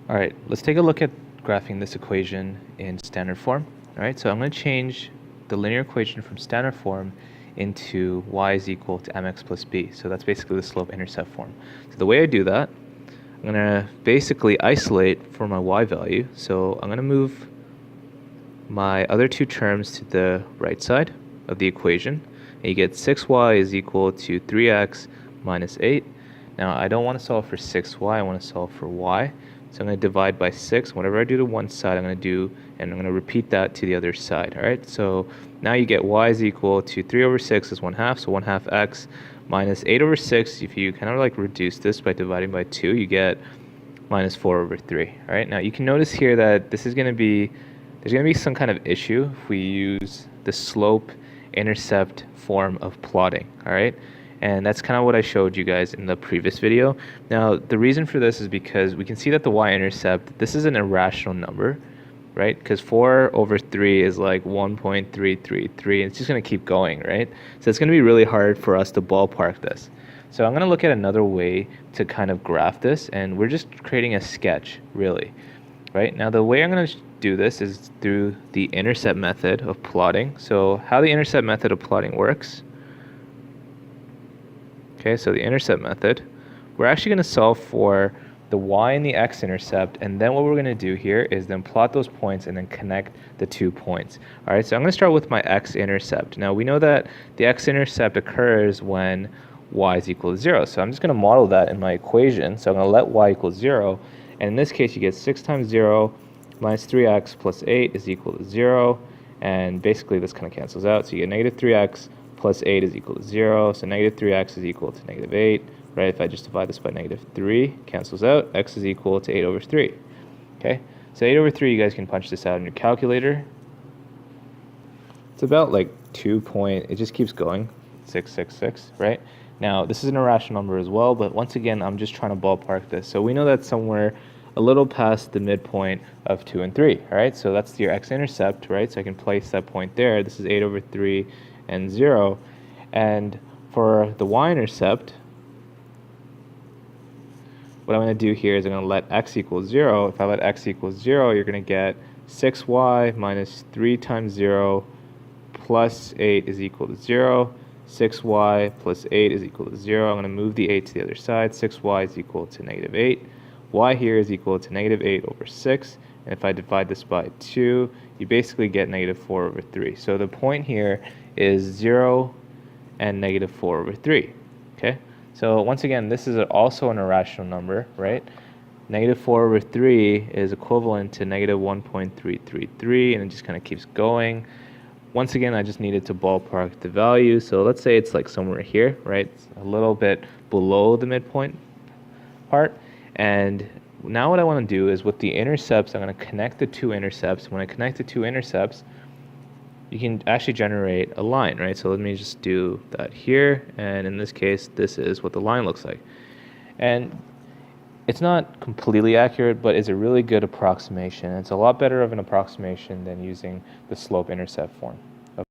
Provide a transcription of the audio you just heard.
All right, let's take a look at graphing this equation in standard form. All right, so I'm going to change the linear equation from standard form into y is equal to mx plus b. So that's basically the slope-intercept form. So the way I do that, I'm going to basically isolate for my y value. So I'm going to move my other two terms to the right side of the equation. And you get 6y is equal to 3x minus 8. Now I don't want to solve for 6y, I want to solve for y. So I'm going to divide by 6. Whatever I do to one side, I'm going to do, and I'm going to repeat that to the other side. All right. So now you get y is equal to 3 over 6 is 1/2, so 1/2 x minus 8 over 6. If you kind of like reduce this by dividing by 2, you get minus 4 over 3. All right. Now you can notice here that this is going to be, there's going to be some kind of issue if we use the slope-intercept form of plotting. All right. And that's kind of what I showed you guys in the previous video. Now, the reason for this is because we can see that the y-intercept, this is an irrational number, right? Because 4 over 3 is like 1.333, and it's just going to keep going, right? So it's going to be really hard for us to ballpark this. So I'm going to look at another way to kind of graph this, and we're just creating a sketch, really, right? Now, the way I'm going to do this is through the intercept method of plotting. So how the intercept method of plotting works. Okay, so the intercept method, we're actually going to solve for the y and the x-intercept, and then what we're going to do here is then plot those points and then connect the 2 points. All right, so I'm going to start with my x-intercept. Now we know that the x-intercept occurs when y is equal to 0, so I'm just going to model that in my equation. So I'm going to let y equal 0, and in this case you get 6 times 0 minus 3x plus 8 is equal to 0, and basically this kind of cancels out, so you get negative 3x plus 8 is equal to 0, so negative 3x is equal to negative 8, right? If I just divide this by negative 3, cancels out, x is equal to 8 over 3, okay? So 8 over 3, you guys can punch this out in your calculator. It's about like it just keeps going, 666, right? Now, this is an irrational number as well, but once again, I'm just trying to ballpark this. So we know that's somewhere a little past the midpoint of 2 and 3, all right? So that's your x-intercept, right? So I can place that point there. This is 8 over 3 and 0. And for the y-intercept, what I'm going to do here is I'm going to let x equal 0. If I let x equal 0, you're going to get 6y minus 3 times 0 plus 8 is equal to 0. 6y plus 8 is equal to 0. I'm going to move the 8 to the other side. 6y is equal to negative 8. Y here is equal to negative 8 over 6. And if I divide this by 2, you basically get negative 4 over 3. So the point here is 0 and negative 4 over 3. Okay? So once again, this is also an irrational number, right? Negative 4 over 3 is equivalent to negative 1.333, and it just kind of keeps going. Once again, I just needed to ballpark the value. So let's say it's like somewhere here, right? It's a little bit below the midpoint part. And now what I want to do is with the intercepts, I'm going to connect the 2 intercepts. When I connect the 2 intercepts, you can actually generate a line, right? So let me just do that here. And in this case, this is what the line looks like. And it's not completely accurate, but it's a really good approximation. It's a lot better of an approximation than using the slope-intercept form.